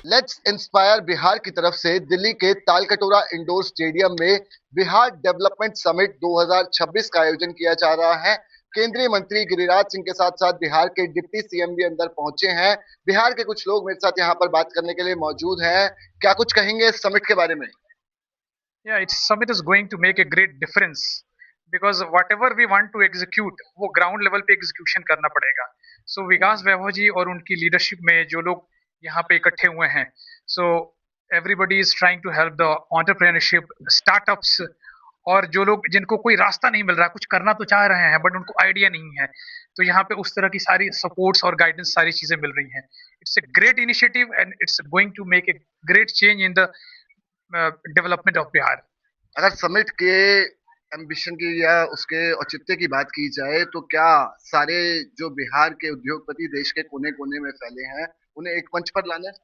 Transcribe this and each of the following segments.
Let's inspire Bihar की तरफ से दिल्ली के तालकटोरा इंडोर स्टेडियम में बिहार डेवलपमेंट समिट 2026 का आयोजन किया जा रहा है। केंद्रीय मंत्री गिरिराज सिंह के साथ साथ बिहार के डिप्टी सीएम भी अंदर पहुंचे हैं। बिहार के कुछ लोग मेरे साथ यहाँ पर बात करने के लिए मौजूद हैं। क्या कुछ कहेंगे इस समिट के बारे में? Yeah, its summit is going to make a great difference because whatever we want to execute, वो ground level पे execution करना पड़ेगा. So विकास वैभव जी और उनकी leadership में जो लोग यहाँ पे इकट्ठे हुए हैं, so everybody is trying to help the entrepreneurship, startups और जो लोग जिनको कोई रास्ता नहीं मिल रहा, कुछ करना तो चाह रहे हैं बट उनको आइडिया नहीं है, तो यहाँ पे उस तरह की सारी सपोर्ट्स और गाइडेंस सारी चीजें मिल रही हैं. It's a great initiative and it's going to make a great change in the development of Bihar. अगर समिट के एम्बिशन की या उसके औचित्य की बात की जाए तो क्या सारे जो बिहार के उद्योगपति देश के कोने कोने में फैले हैं उन्हें एक मंच पर लाना है?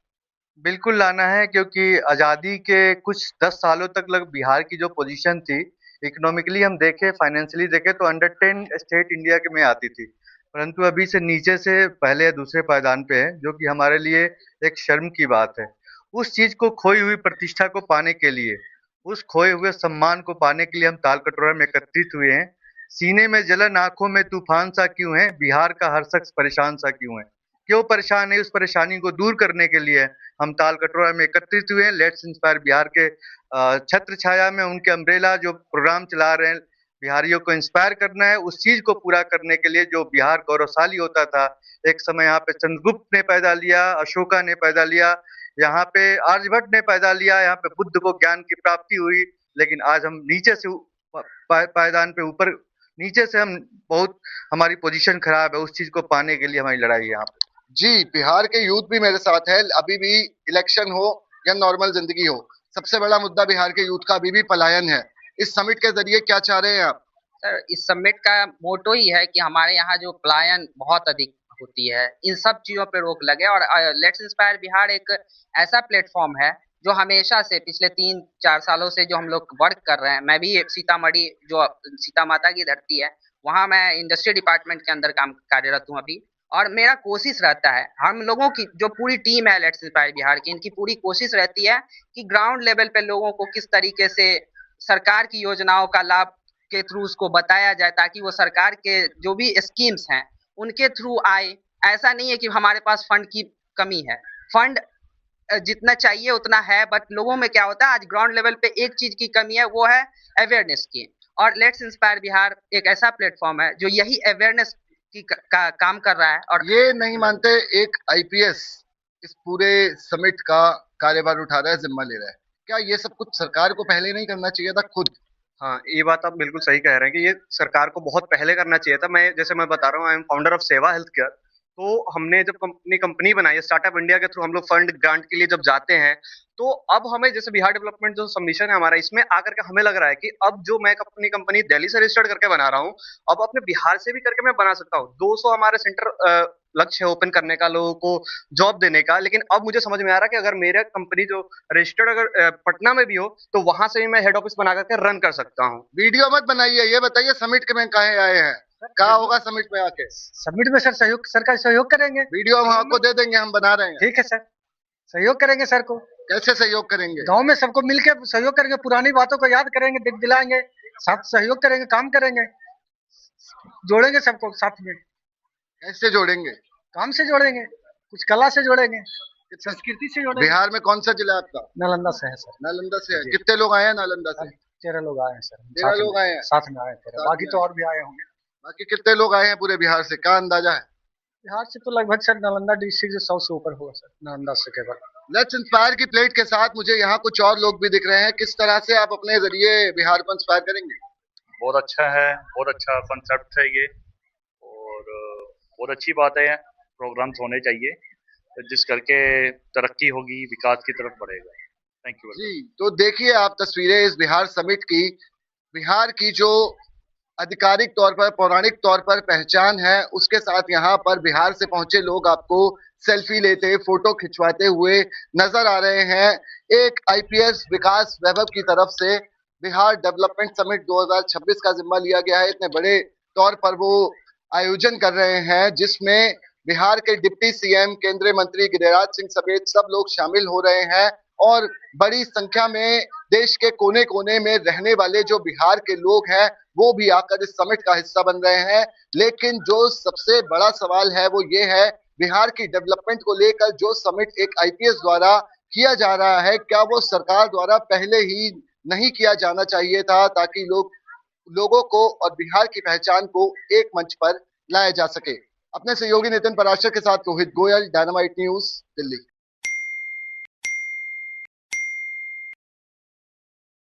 बिल्कुल लाना है, क्योंकि आज़ादी के कुछ 10 सालों तक लग बिहार की जो पोजीशन थी, इकोनॉमिकली हम देखें, फाइनेंशियली देखें तो अंडर 10 स्टेट इंडिया के में आती थी, परंतु अभी से नीचे से पहले या दूसरे पायदान पे है, जो कि हमारे लिए एक शर्म की बात है. उस चीज को, खोई हुई प्रतिष्ठा को पाने के लिए, उस खोए हुए सम्मान को पाने के लिए हम तालकटोरा में एकत्रित हुए हैं. सीने में जलन, आंखों में तूफान सा क्यों है, बिहार का हर शख्स परेशान सा क्यों है, क्यों परेशान है, उस परेशानी को दूर करने के लिए हम तालकटोरा में एकत्रित हुए हैं. लेट्स इंस्पायर बिहार के छत्र छाया में उनके अम्ब्रेला जो प्रोग्राम चला रहे हैं, बिहारियों को इंस्पायर करना है. उस चीज को पूरा करने के लिए जो बिहार गौरवशाली होता था, एक समय यहाँ पे चंद्रगुप्त ने पैदा लिया, अशोका ने पैदा लिया, यहाँ पे आर्यभट्ट ने पैदा लिया, यहाँ पे बुद्ध को ज्ञान की प्राप्ति हुई, लेकिन आज हम नीचे से पायदान पे ऊपर, नीचे से हम बहुत, हमारी पोजीशन खराब है. उस चीज को पाने के लिए हमारी लड़ाई है यहाँ पे. जी, बिहार के यूथ भी मेरे साथ है। अभी भी इलेक्शन हो या नॉर्मल जिंदगी हो, सबसे बड़ा मुद्दा बिहार के यूथ का अभी भी पलायन है। इस समिट के जरिए क्या चाह रहे हैं आप? सर, इस समिट का मोटो ही है कि हमारे यहाँ जो पलायन बहुत अधिक होती है, इन सब चीजों पे रोक लगे. और लेट्स इंस्पायर बिहार एक ऐसा प्लेटफॉर्म है जो हमेशा से पिछले 3-4 सालों से जो हम लोग वर्क कर रहे हैं. मैं भी सीतामढ़ी, जो सीता माता की धरती है, वहाँ मैं इंडस्ट्री डिपार्टमेंट के अंदर काम कार्यरत हूँ अभी. और मेरा कोशिश रहता है, हम लोगों की जो पूरी टीम है लेट्स इंस्पायर बिहार की, इनकी पूरी कोशिश रहती है कि ग्राउंड लेवल पे लोगों को किस तरीके से सरकार की योजनाओं का लाभ के थ्रू उसको बताया जाए, ताकि वो सरकार के जो भी स्कीम्स हैं उनके थ्रू आए. ऐसा नहीं है कि हमारे पास फंड की कमी है, फंड जितना चाहिए उतना है, बट लोगों में क्या होता है, आज ग्राउंड लेवल पे एक चीज की कमी है, वो है अवेयरनेस की. और लेट्स इंस्पायर बिहार एक ऐसा प्लेटफॉर्म है जो यही अवेयरनेस की काम कर रहा है. और ये नहीं मानते एक आईपीएस इस पूरे समिट का कार्यभार उठा रहा है, जिम्मा ले रहा है, क्या ये सब कुछ सरकार को पहले नहीं करना चाहिए था खुद? हाँ, ये बात आप बिल्कुल सही कह रहे हैं कि ये सरकार को बहुत पहले करना चाहिए था. मैं बता रहा हूँ, आई एम फाउंडर ऑफ सेवा हेल्थ केयर. तो हमने जब कंपनी बनाई है, स्टार्टअप इंडिया के थ्रू हम लोग फंड ग्रांट के लिए जब जाते हैं, तो अब हमें जैसे बिहार डेवलपमेंट जो सबमिशन है हमारा, इसमें आकर के हमें लग रहा है कि अब जो मैं अपनी कंपनी दिल्ली से रजिस्टर्ड करके बना रहा हूँ, अब अपने बिहार से भी करके मैं बना सकता हूँ. 200 हमारे सेंटर लक्ष्य है ओपन करने का, लोगों को जॉब देने का. लेकिन अब मुझे समझ में आ रहा है कि अगर मेरा कंपनी जो रजिस्टर्ड अगर पटना में भी हो, तो वहां से भी मैं हेड ऑफिस बना करके रन कर सकता हूँ. वीडियो मत बनाइए, ये बताइए समिट में काहे आए हैं, क्या होगा समिट में आके? समिट में सर सहयोग, सर का सहयोग करेंगे. वीडियो हम आपको दे देंगे, हम बना रहे हैं. ठीक है सर, सहयोग करेंगे सर को. कैसे सहयोग करेंगे? गांव में सबको मिलकर सहयोग करेंगे, पुरानी बातों को याद करेंगे, दिलाएंगे, साथ सहयोग करेंगे, काम करेंगे, जोड़ेंगे सबको साथ में. कैसे जोड़ेंगे? काम से जोड़ेंगे, कुछ कला से जोड़ेंगे, संस्कृति से जोड़ेंगे. बिहार में कौन सा जिला आपका? नालंदा से है सर. नालंदा से है. कितने लोग आए हैं नालंदा से? 13 लोग आए हैं सर. 13 लोग आए हैं, साथ में आए थे, बाकी तो और भी आए होंगे. बाकी कितने लोग आए हैं पूरे बिहार से, क्या अंदाजा है? बिहार से तो लगभग सर नालंदा डिस्ट्रिक्ट से 100 से ऊपर होगा सर, नालंदा से केवल. लेट्स इंस्पायर की प्लेट के साथ मुझे यहाँ कुछ और लोग भी दिख रहे हैं. किस तरह से आप अपने जरिए बिहार को इंस्पायर करेंगे? बहुत अच्छा है, बहुत अच्छा कंसेप्ट है ये, और बहुत अच्छी बात है. प्रोग्राम्स होने चाहिए जिस करके तरक्की होगी, विकास की तरफ बढ़ेगा. थैंक यू जी, तो देखिए आप तस्वीरें इस बिहार समिट की. बिहार की जो आधिकारिक तौर पर, पौराणिक तौर पर पहचान है, उसके साथ यहाँ पर बिहार से पहुंचे लोग आपको सेल्फी लेते, फोटो खिंचवाते हुए नजर आ रहे हैं. एक आईपीएस विकास वैभव की तरफ से बिहार डेवलपमेंट समिट 2026 का जिम्मा लिया गया है. इतने बड़े तौर पर वो आयोजन कर रहे हैं जिसमें बिहार के डिप्टी सीएम, केंद्रीय मंत्री गिरिराज सिंह समेत सब लोग शामिल हो रहे हैं और बड़ी संख्या में देश के कोने कोने में रहने वाले जो बिहार के लोग हैं वो भी आकर इस समिट का हिस्सा बन रहे हैं। लेकिन जो सबसे बड़ा सवाल है वो ये है, बिहार की डेवलपमेंट को लेकर जो समिट एक आईपीएस द्वारा किया जा रहा है, क्या वो सरकार द्वारा पहले ही नहीं किया जाना चाहिए था, ताकि लोगों को और बिहार की पहचान को एक मंच पर लाया जा सके। अपने सहयोगी नितिन पराशर के साथ रोहित गोयल, डायनामाइट न्यूज, दिल्ली।